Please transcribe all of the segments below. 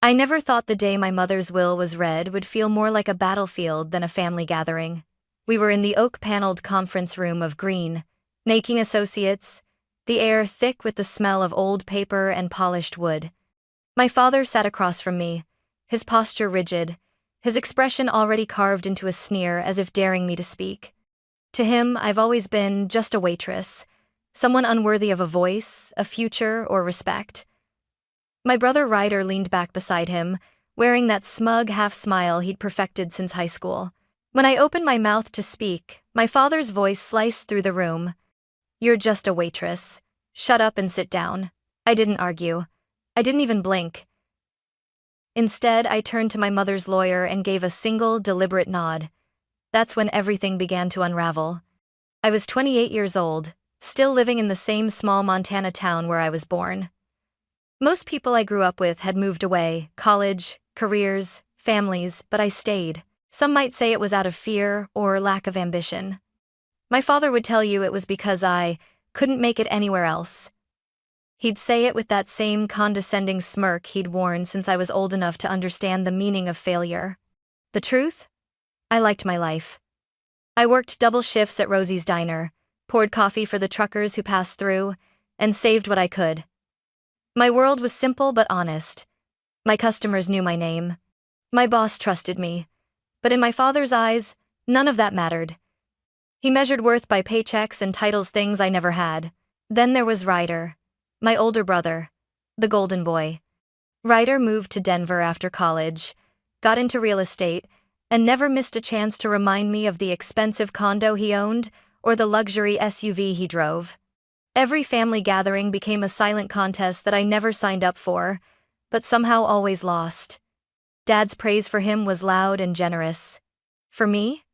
I never thought the day my mother's will was read would feel more like a battlefield than a family gathering. We were in the oak-paneled conference room of green, naking associates, the air thick with the smell of old paper and polished wood. My father sat across from me, his posture rigid, his expression already carved into a sneer as if daring me to speak. To him, I've always been just a waitress, someone unworthy of a voice, a future, or respect. My brother Ryder leaned back beside him, wearing that smug half-smile he'd perfected since high school. When I opened my mouth to speak, my father's voice sliced through the room. "You're just a waitress. Shut up and sit down." I didn't argue. I didn't even blink. Instead, I turned to my mother's lawyer and gave a single, deliberate nod. That's when everything began to unravel. I was 28 years old, still living in the same small Montana town where I was born. Most people I grew up with had moved away, college, careers, families, but I stayed. Some might say it was out of fear or lack of ambition. My father would tell you it was because I couldn't make it anywhere else. He'd say it with that same condescending smirk he'd worn since I was old enough to understand the meaning of failure. The truth? I liked my life. I worked double shifts at Rosie's Diner, poured coffee for the truckers who passed through, and saved what I could. My world was simple but honest. My customers knew my name. My boss trusted me. But in my father's eyes, none of that mattered. He measured worth by paychecks and titles, things I never had. Then there was Ryder, my older brother, the golden boy. Ryder moved to Denver after college, got into real estate, and never missed a chance to remind me of the expensive condo he owned or the luxury SUV he drove. Every family gathering became a silent contest that I never signed up for, but somehow always lost. Dad's praise for him was loud and generous. For me?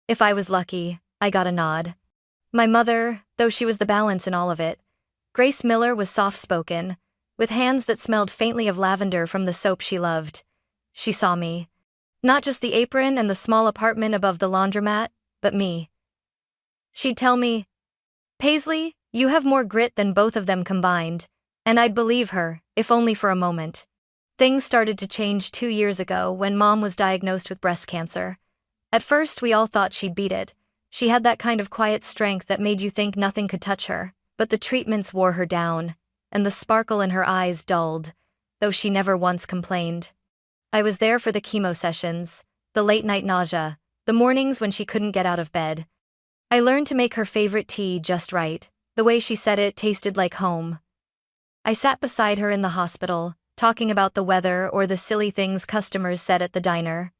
If I was lucky, I got a nod. My mother, though she was the balance in all of it, Grace Miller, was soft-spoken, with hands that smelled faintly of lavender from the soap she loved. She saw me. Not just the apron and the small apartment above the laundromat, but me. She'd tell me, "Paisley, you have more grit than both of them combined," and I'd believe her, if only for a moment. Things started to change 2 years ago when Mom was diagnosed with breast cancer. At first, we all thought she'd beat it. She had that kind of quiet strength that made you think nothing could touch her, but the treatments wore her down, and the sparkle in her eyes dulled, though she never once complained. I was there for the chemo sessions, the late-night nausea, the mornings when she couldn't get out of bed. I learned to make her favorite tea just right. The way she said it tasted like home. I sat beside her in the hospital, talking about the weather or the silly things customers said at the diner.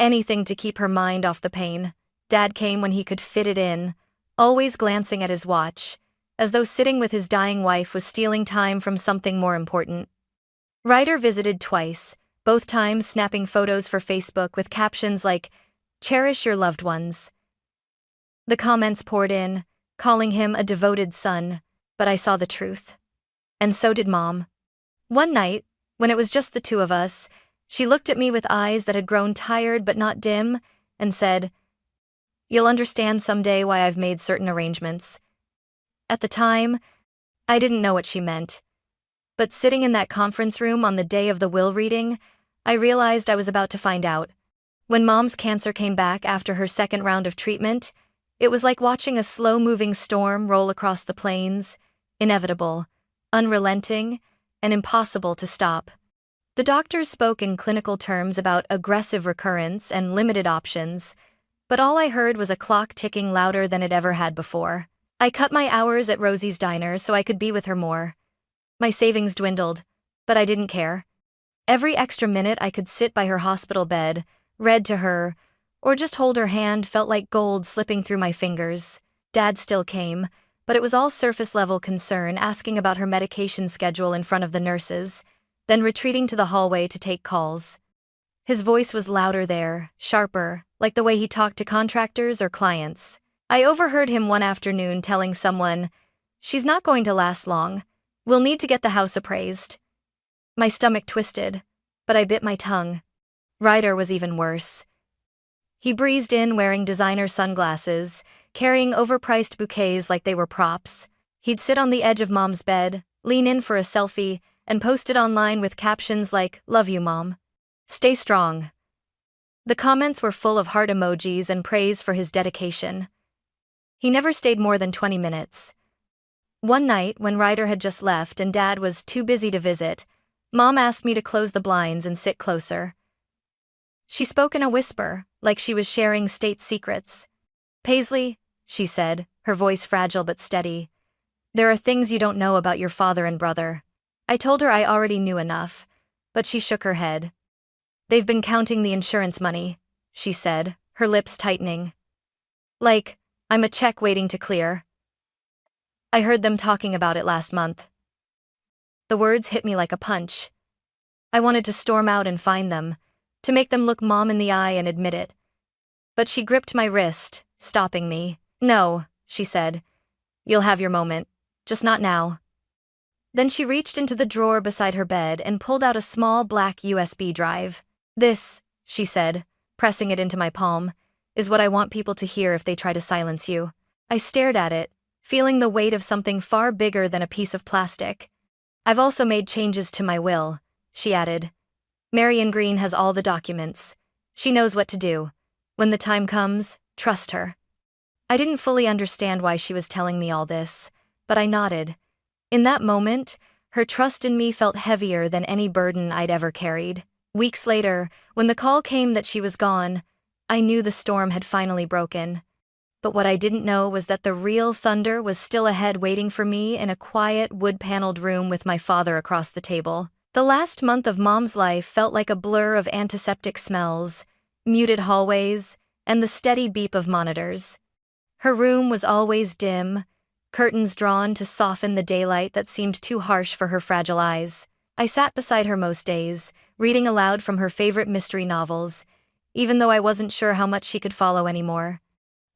Anything to keep her mind off the pain. Dad came when he could fit it in, always glancing at his watch, as though sitting with his dying wife was stealing time from something more important. Ryder visited twice, both times snapping photos for Facebook with captions like, "Cherish your loved ones." The comments poured in, calling him a devoted son, but I saw the truth. And so did Mom. One night, when it was just the two of us, she looked at me with eyes that had grown tired but not dim, and said, "You'll understand someday why I've made certain arrangements." At the time, I didn't know what she meant. But sitting in that conference room on the day of the will reading, I realized I was about to find out. When Mom's cancer came back after her second round of treatment, it was like watching a slow-moving storm roll across the plains, inevitable, unrelenting, and impossible to stop. The doctors spoke in clinical terms about aggressive recurrence and limited options, but all I heard was a clock ticking louder than it ever had before. I cut my hours at Rosie's Diner so I could be with her more. My savings dwindled, but I didn't care. Every extra minute I could sit by her hospital bed, read to her, or just hold her hand felt like gold slipping through my fingers. Dad still came, but it was all surface-level concern, asking about her medication schedule in front of the nurses, then retreating to the hallway to take calls. His voice was louder there, sharper, like the way he talked to contractors or clients. I overheard him one afternoon telling someone, "She's not going to last long. We'll need to get the house appraised." My stomach twisted, but I bit my tongue. Ryder was even worse. He breezed in wearing designer sunglasses, carrying overpriced bouquets like they were props. He'd sit on the edge of Mom's bed, lean in for a selfie, and posted online with captions like, "Love you, Mom. Stay strong." The comments were full of heart emojis and praise for his dedication. He never stayed more than 20 minutes. One night, when Ryder had just left and Dad was too busy to visit, Mom asked me to close the blinds and sit closer. She spoke in a whisper, like she was sharing state secrets. "Paisley," she said, her voice fragile but steady, "there are things you don't know about your father and brother." I told her I already knew enough, but she shook her head. "They've been counting the insurance money," she said, her lips tightening. "Like, I'm a check waiting to clear. I heard them talking about it last month." The words hit me like a punch. I wanted to storm out and find them, to make them look Mom in the eye and admit it. But she gripped my wrist, stopping me. "No," she said. "You'll have your moment, just not now." Then she reached into the drawer beside her bed and pulled out a small black USB drive. "This," she said, pressing it into my palm, "is what I want people to hear if they try to silence you." I stared at it, feeling the weight of something far bigger than a piece of plastic. "I've also made changes to my will," she added. "Marion Green has all the documents. She knows what to do. When the time comes, trust her." I didn't fully understand why she was telling me all this, but I nodded. In that moment, her trust in me felt heavier than any burden I'd ever carried. Weeks later, when the call came that she was gone, I knew the storm had finally broken. But what I didn't know was that the real thunder was still ahead, waiting for me in a quiet, wood-paneled room with my father across the table. The last month of Mom's life felt like a blur of antiseptic smells, muted hallways, and the steady beep of monitors. Her room was always dim, curtains drawn to soften the daylight that seemed too harsh for her fragile eyes. I sat beside her most days, reading aloud from her favorite mystery novels, even though I wasn't sure how much she could follow anymore.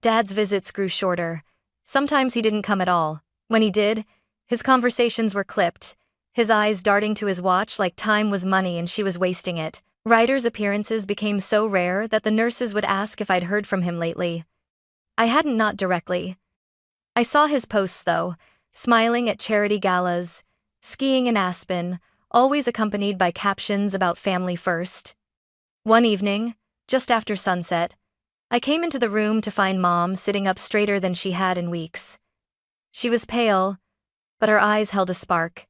Dad's visits grew shorter. Sometimes he didn't come at all. When he did, his conversations were clipped, his eyes darting to his watch like time was money and she was wasting it. Ryder's appearances became so rare that the nurses would ask if I'd heard from him lately. I hadn't, not directly. I saw his posts though, smiling at charity galas, skiing in Aspen, always accompanied by captions about family first. One evening, just after sunset, I came into the room to find Mom sitting up straighter than she had in weeks. She was pale, but her eyes held a spark.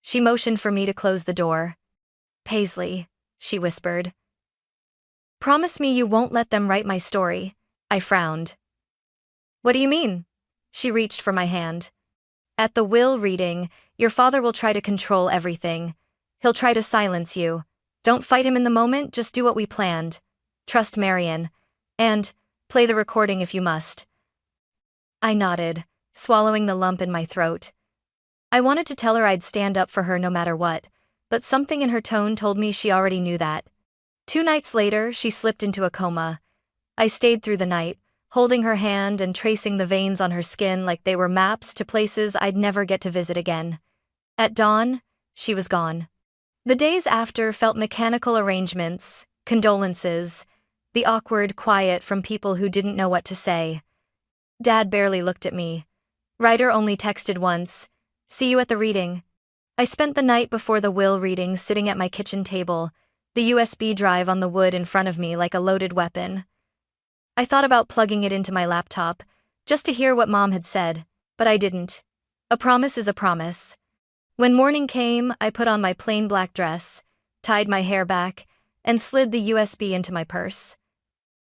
She motioned for me to close the door. "Paisley," she whispered. "Promise me you won't let them write my story." I frowned. "What do you mean?" She reached for my hand. "At the will reading, your father will try to control everything. He'll try to silence you. Don't fight him in the moment, just do what we planned. Trust Marion. And play the recording if you must." I nodded, swallowing the lump in my throat. I wanted to tell her I'd stand up for her no matter what, but something in her tone told me she already knew that. 2 nights later, she slipped into a coma. I stayed through the night, holding her hand and tracing the veins on her skin like they were maps to places I'd never get to visit again. At dawn, she was gone. The days after felt mechanical arrangements, condolences, the awkward quiet from people who didn't know what to say. Dad barely looked at me. Ryder only texted once, "See you at the reading." I spent the night before the will reading sitting at my kitchen table, the USB drive on the wood in front of me like a loaded weapon. I thought about plugging it into my laptop, just to hear what Mom had said, but I didn't. A promise is a promise. When morning came, I put on my plain black dress, tied my hair back, and slid the USB into my purse.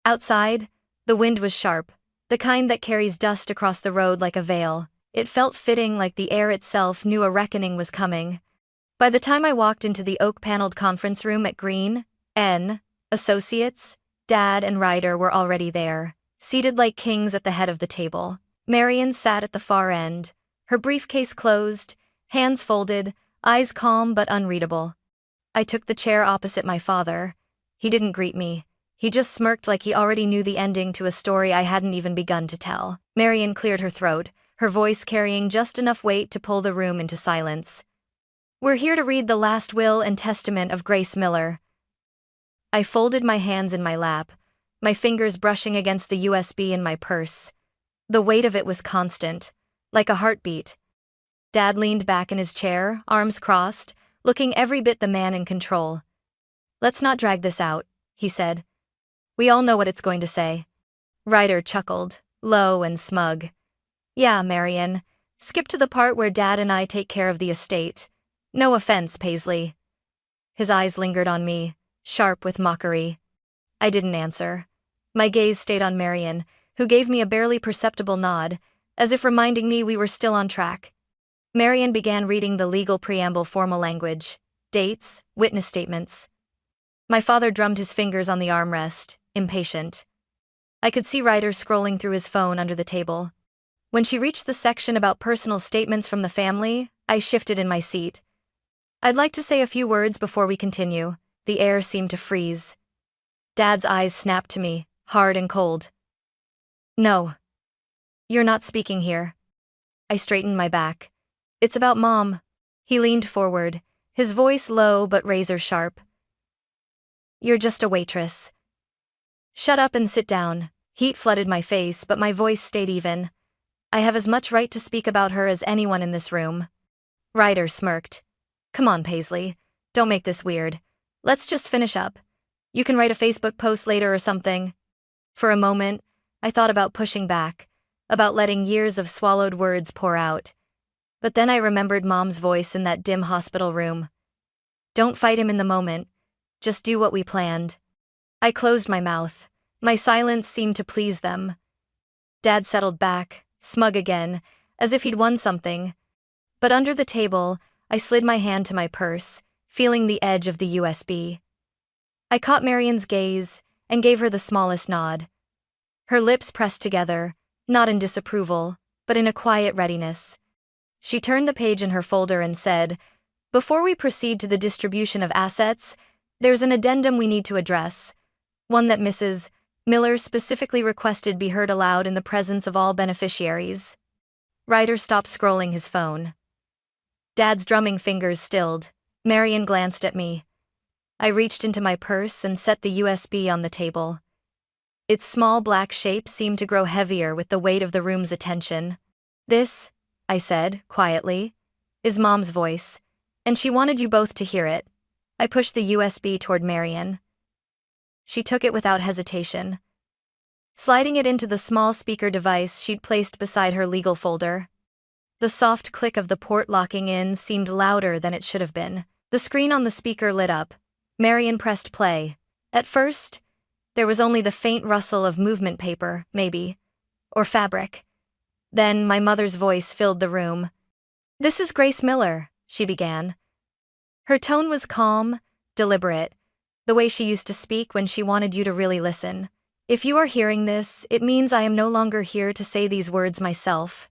Outside, the wind was sharp, the kind that carries dust across the road like a veil. It felt fitting, like the air itself knew a reckoning was coming. By the time I walked into the oak-paneled conference room at Green, N. Associates, Dad and Ryder were already there, seated like kings at the head of the table. Marion sat at the far end, her briefcase closed, hands folded, eyes calm but unreadable. I took the chair opposite my father. He didn't greet me. He just smirked like he already knew the ending to a story I hadn't even begun to tell. Marion cleared her throat, her voice carrying just enough weight to pull the room into silence. "We're here to read the last will and testament of Grace Miller." I folded my hands in my lap, my fingers brushing against the USB in my purse. The weight of it was constant, like a heartbeat. Dad leaned back in his chair, arms crossed, looking every bit the man in control. "Let's not drag this out," he said. "We all know what it's going to say." Ryder chuckled, low and smug. "Yeah, Marion. Skip to the part where Dad and I take care of the estate. No offense, Paisley." His eyes lingered on me, sharp with mockery. I didn't answer. My gaze stayed on Marion, who gave me a barely perceptible nod, as if reminding me we were still on track. Marion began reading the legal preamble formal language, dates, witness statements. My father drummed his fingers on the armrest, impatient. I could see Ryder scrolling through his phone under the table. When she reached the section about personal statements from the family, I shifted in my seat. "I'd like to say a few words before we continue." The air seemed to freeze. Dad's eyes snapped to me, hard and cold. "No. You're not speaking here." I straightened my back. "It's about Mom." He leaned forward, his voice low but razor sharp. "You're just a waitress." "Shut up and sit down." Heat flooded my face, but my voice stayed even. "I have as much right to speak about her as anyone in this room." Ryder smirked. "Come on, Paisley. Don't make this weird. Let's just finish up. You can write a Facebook post later or something." For a moment, I thought about pushing back, about letting years of swallowed words pour out. But then I remembered Mom's voice in that dim hospital room. "Don't fight him in the moment. Just do what we planned." I closed my mouth. My silence seemed to please them. Dad settled back, smug again, as if he'd won something. But under the table, I slid my hand to my purse, feeling the edge of the USB. I caught Marion's gaze and gave her the smallest nod. Her lips pressed together, not in disapproval, but in a quiet readiness. She turned the page in her folder and said, "Before we proceed to the distribution of assets, there's an addendum we need to address, one that Mrs. Miller specifically requested be heard aloud in the presence of all beneficiaries." Ryder stopped scrolling his phone. Dad's drumming fingers stilled. Marion glanced at me. I reached into my purse and set the USB on the table. Its small black shape seemed to grow heavier with the weight of the room's attention. "This," I said, quietly, "is Mom's voice, and she wanted you both to hear it." I pushed the USB toward Marion. She took it without hesitation, sliding it into the small speaker device she'd placed beside her legal folder. The soft click of the port locking in seemed louder than it should have been. The screen on the speaker lit up. Marion pressed play. At first, there was only the faint rustle of movement paper, maybe, or fabric. Then my mother's voice filled the room. "This is Grace Miller," she began. Her tone was calm, deliberate, the way she used to speak when she wanted you to really listen. "If you are hearing this, it means I am no longer here to say these words myself."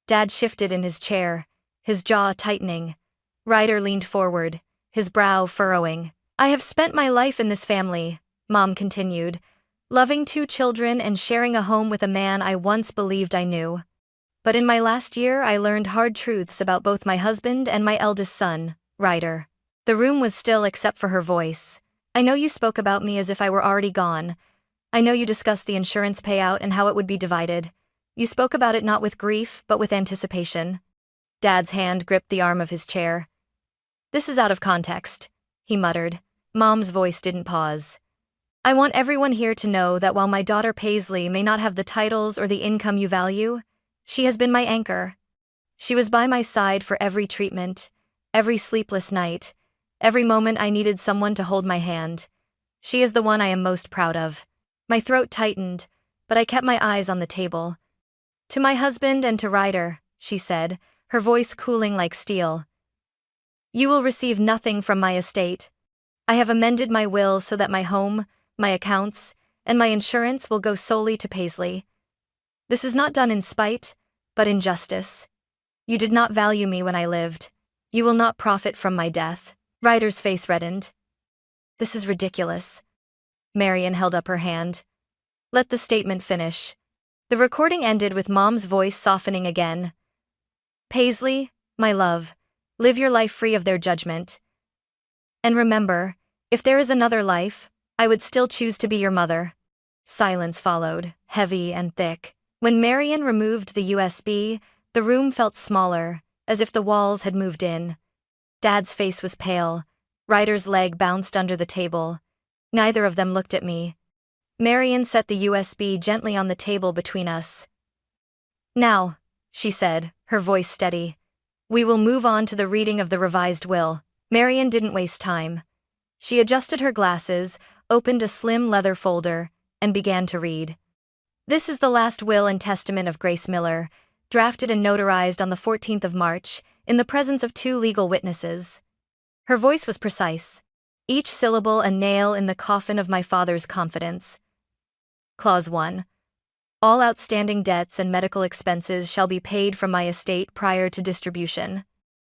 Dad shifted in his chair, his jaw tightening. Ryder leaned forward, his brow furrowing. "I have spent my life in this family," Mom continued, "loving 2 children and sharing a home with a man I once believed I knew. But in my last year, I learned hard truths about both my husband and my eldest son, Ryder." The room was still except for her voice. "I know you spoke about me as if I were already gone. I know you discussed the insurance payout and how it would be divided. You spoke about it not with grief, but with anticipation." Dad's hand gripped the arm of his chair. "This is out of context," he muttered. Mom's voice didn't pause. "I want everyone here to know that while my daughter Paisley may not have the titles or the income you value, she has been my anchor. She was by my side for every treatment, every sleepless night, every moment I needed someone to hold my hand. She is the one I am most proud of." My throat tightened, but I kept my eyes on the table. "To my husband and to Ryder," she said, her voice cooling like steel. "You will receive nothing from my estate. I have amended my will so that my home, my accounts, and my insurance will go solely to Paisley. This is not done in spite, but in justice. You did not value me when I lived. You will not profit from my death." Ryder's face reddened. "This is ridiculous." Marion held up her hand. "Let the statement finish." The recording ended with Mom's voice softening again. "Paisley, my love, live your life free of their judgment. And remember, if there is another life, I would still choose to be your mother." Silence followed, heavy and thick. When Marion removed the USB, the room felt smaller, as if the walls had moved in. Dad's face was pale. Ryder's leg bounced under the table. Neither of them looked at me. Marian set the USB gently on the table between us. "Now," she said, her voice steady, "we will move on to the reading of the revised will." Marian didn't waste time. She adjusted her glasses, opened a slim leather folder, and began to read. "This is the last will and testament of Grace Miller, drafted and notarized on the 14th of March, in the presence of 2 legal witnesses." Her voice was precise, each syllable a nail in the coffin of my father's confidence. Clause 1. All outstanding debts and medical expenses shall be paid from my estate prior to distribution.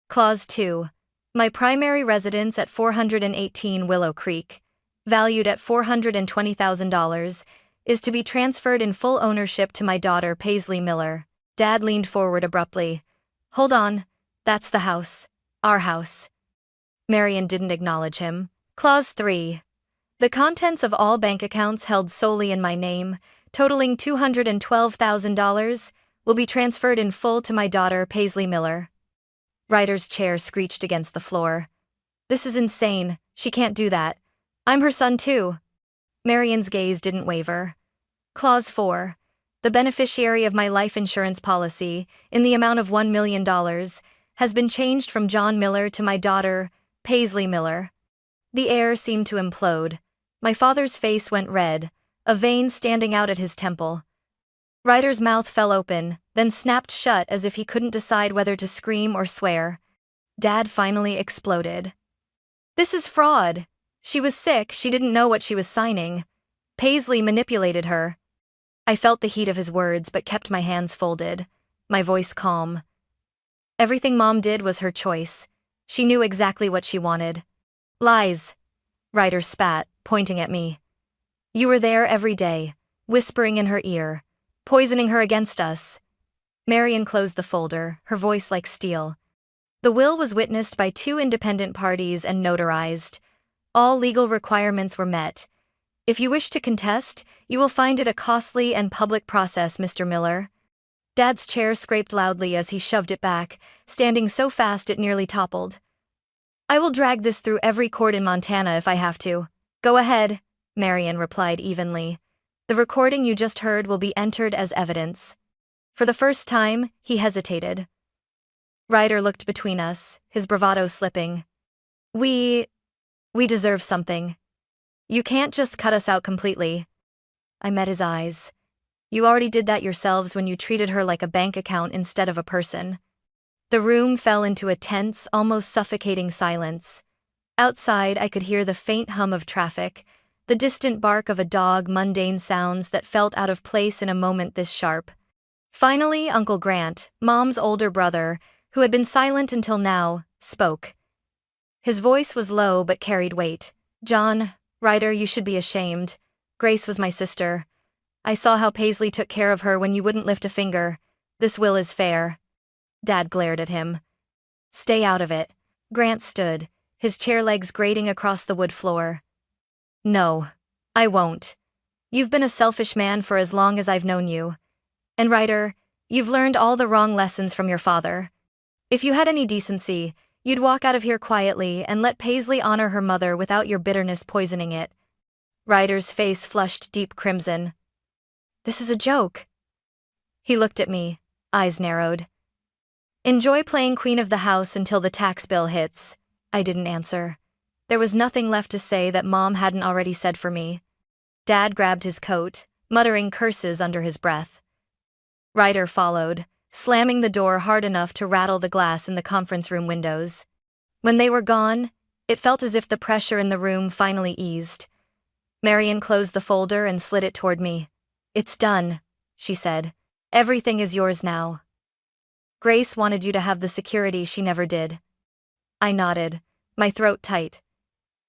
Clause 2. My primary residence at 418 Willow Creek, valued at $420,000, is to be transferred in full ownership to my daughter Paisley Miller. Dad leaned forward abruptly. "Hold on, that's the house. Our house." Marian didn't acknowledge him. Clause 3. The contents of all bank accounts held solely in my name, totaling $212,000, will be transferred in full to my daughter Paisley Miller. Ryder's chair screeched against the floor. "This is insane. She can't do that. I'm her son too." Marian's gaze didn't waver. Clause 4. The beneficiary of my life insurance policy, in the amount of $1 million, has been changed from John Miller to my daughter, Paisley Miller. The air seemed to implode. My father's face went red, a vein standing out at his temple. Ryder's mouth fell open, then snapped shut as if he couldn't decide whether to scream or swear. Dad finally exploded. "This is fraud. She was sick, she didn't know what she was signing. Paisley manipulated her." I felt the heat of his words but kept my hands folded, my voice calm. "Everything Mom did was her choice. She knew exactly what she wanted." "Lies," Ryder spat, pointing at me. "You were there every day, whispering in her ear, poisoning her against us." Marian closed the folder, her voice like steel. "The will was witnessed by 2 independent parties and notarized. All legal requirements were met. If you wish to contest, you will find it a costly and public process, Mr. Miller." Dad's chair scraped loudly as he shoved it back, standing so fast it nearly toppled. "I will drag this through every court in Montana if I have to." "Go ahead," Marian replied evenly. "The recording you just heard will be entered as evidence." For the first time, he hesitated. Ryder looked between us, his bravado slipping. We deserve something. You can't just cut us out completely." I met his eyes. "You already did that yourselves when you treated her like a bank account instead of a person." The room fell into a tense, almost suffocating silence. Outside, I could hear the faint hum of traffic, the distant bark of a dog, mundane sounds that felt out of place in a moment this sharp. Finally, Uncle Grant, Mom's older brother, who had been silent until now, spoke. His voice was low but carried weight. "John, Ryder, you should be ashamed. Grace was my sister. I saw how Paisley took care of her when you wouldn't lift a finger. This will is fair." Dad glared at him. "Stay out of it." Grant stood, his chair legs grating across the wood floor. "No, I won't. You've been a selfish man for as long as I've known you. And Ryder, you've learned all the wrong lessons from your father. If you had any decency, you'd walk out of here quietly and let Paisley honor her mother without your bitterness poisoning it." Ryder's face flushed deep crimson. "This is a joke." He looked at me, eyes narrowed. "Enjoy playing queen of the house until the tax bill hits." I didn't answer. There was nothing left to say that Mom hadn't already said for me. Dad grabbed his coat, muttering curses under his breath. Ryder followed, slamming the door hard enough to rattle the glass in the conference room windows. When they were gone, it felt as if the pressure in the room finally eased. Marian closed the folder and slid it toward me. "It's done," she said. "Everything is yours now. Grace wanted you to have the security she never did." I nodded, my throat tight.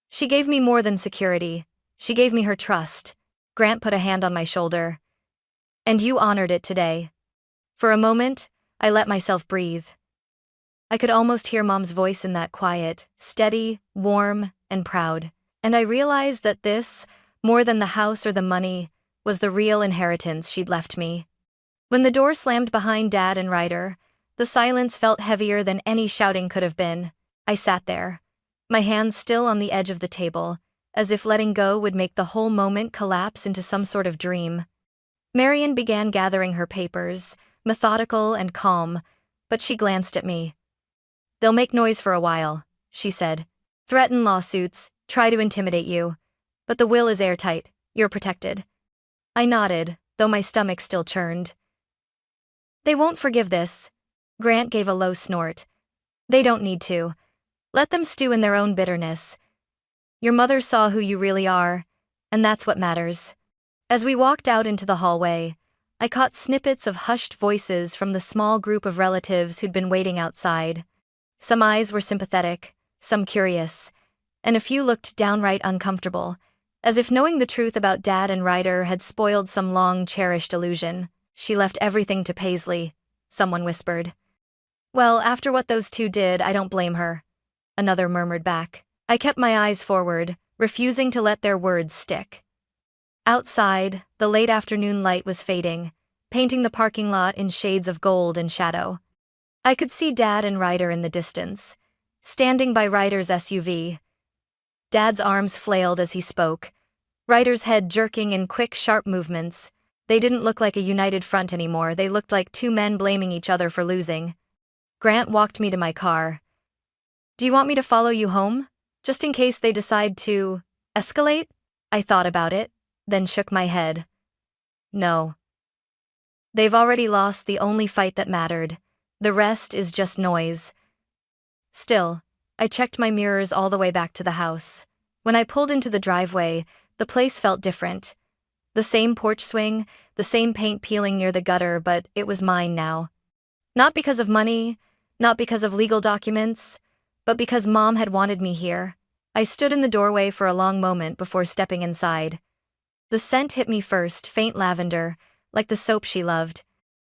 "She gave me more than security. She gave me her trust." Grant put a hand on my shoulder. "And you honored it today." For a moment, I let myself breathe. I could almost hear Mom's voice in that quiet, steady, warm, and proud. And I realized that this, more than the house or the money, was the real inheritance she'd left me. When the door slammed behind Dad and Ryder, the silence felt heavier than any shouting could have been. I sat there, my hands still on the edge of the table, as if letting go would make the whole moment collapse into some sort of dream. Marian began gathering her papers, methodical and calm, but she glanced at me. "They'll make noise for a while," she said. "Threaten lawsuits, try to intimidate you. But the will is airtight, you're protected." I nodded, though my stomach still churned. "They won't forgive this." Grant gave a low snort. "They don't need to. Let them stew in their own bitterness. Your mother saw who you really are, and that's what matters." As we walked out into the hallway, I caught snippets of hushed voices from the small group of relatives who'd been waiting outside. Some eyes were sympathetic, some curious, and a few looked downright uncomfortable, as if knowing the truth about Dad and Ryder had spoiled some long-cherished illusion. "She left everything to Paisley," someone whispered. "Well, after what those two did, I don't blame her," another murmured back. I kept my eyes forward, refusing to let their words stick. Outside, the late afternoon light was fading, painting the parking lot in shades of gold and shadow. I could see Dad and Ryder in the distance, standing by Ryder's SUV. Dad's arms flailed as he spoke, Ryder's head jerking in quick, sharp movements. They didn't look like a united front anymore, they looked like two men blaming each other for losing. Grant walked me to my car. "Do you want me to follow you home? Just in case they decide to escalate?" I thought about it, then shook my head. "No. They've already lost the only fight that mattered. The rest is just noise." Still, I checked my mirrors all the way back to the house. When I pulled into the driveway, the place felt different. The same porch swing, the same paint peeling near the gutter, but it was mine now. Not because of money, not because of legal documents, but because Mom had wanted me here. I stood in the doorway for a long moment before stepping inside. The scent hit me first, faint lavender, like the soap she loved.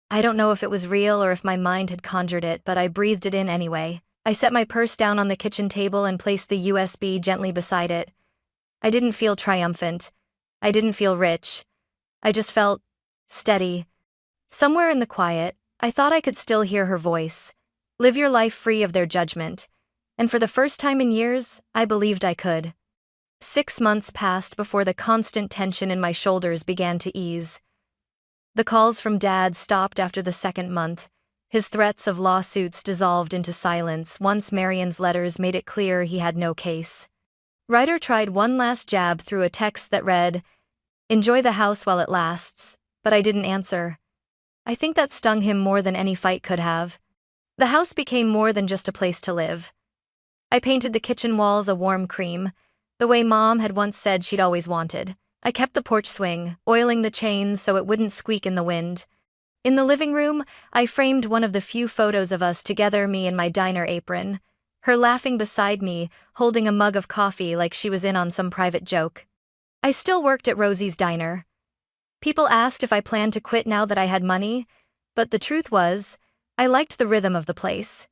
I don't know if it was real or if my mind had conjured it, but I breathed it in anyway. I set my purse down on the kitchen table and placed the USB gently beside it. I didn't feel triumphant. I didn't feel rich. I just felt steady. Somewhere in the quiet, I thought I could still hear her voice. "Live your life free of their judgment." And for the first time in years, I believed I could. 6 months passed before the constant tension in my shoulders began to ease. The calls from Dad stopped after the second month. His threats of lawsuits dissolved into silence once Marian's letters made it clear he had no case. Ryder tried one last jab through a text that read, "Enjoy the house while it lasts," but I didn't answer. I think that stung him more than any fight could have. The house became more than just a place to live. I painted the kitchen walls a warm cream, the way Mom had once said she'd always wanted. I kept the porch swing, oiling the chains so it wouldn't squeak in the wind. In the living room, I framed one of the few photos of us together, me in my diner apron, her laughing beside me, holding a mug of coffee like she was in on some private joke. I still worked at Rosie's diner. People asked if I planned to quit now that I had money, but the truth was, I liked the rhythm of the place.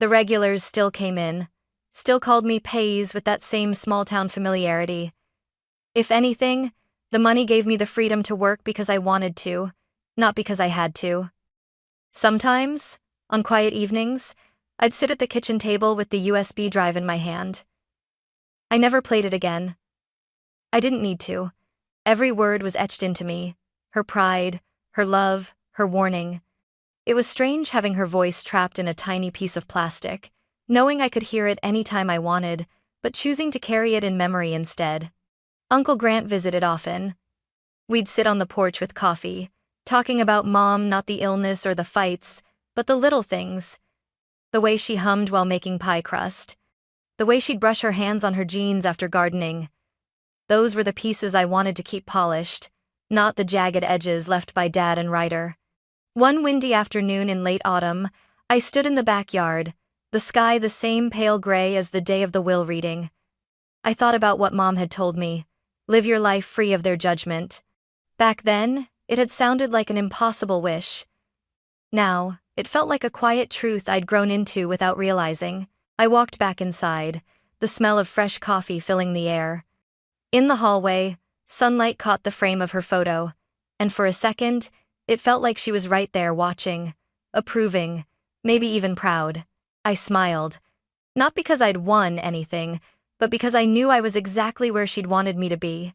The regulars still came in, still called me Pays with that same small-town familiarity. If anything, the money gave me the freedom to work because I wanted to, not because I had to. Sometimes, on quiet evenings, I'd sit at the kitchen table with the USB drive in my hand. I never played it again. I didn't need to. Every word was etched into me, her pride, her love, her warning. It was strange having her voice trapped in a tiny piece of plastic, knowing I could hear it any time I wanted, but choosing to carry it in memory instead. Uncle Grant visited often. We'd sit on the porch with coffee, talking about Mom, not the illness or the fights, but the little things. The way she hummed while making pie crust. The way she'd brush her hands on her jeans after gardening. Those were the pieces I wanted to keep polished, not the jagged edges left by Dad and Ryder. One windy afternoon in late autumn, I stood in the backyard, the sky the same pale gray as the day of the will reading. I thought about what Mom had told me. Live your life free of their judgment. Back then, it had sounded like an impossible wish. Now, it felt like a quiet truth I'd grown into without realizing. I walked back inside, the smell of fresh coffee filling the air. In the hallway, sunlight caught the frame of her photo, and for a second, it felt like she was right there watching, approving, maybe even proud. I smiled. Not because I'd won anything, but because I knew I was exactly where she'd wanted me to be.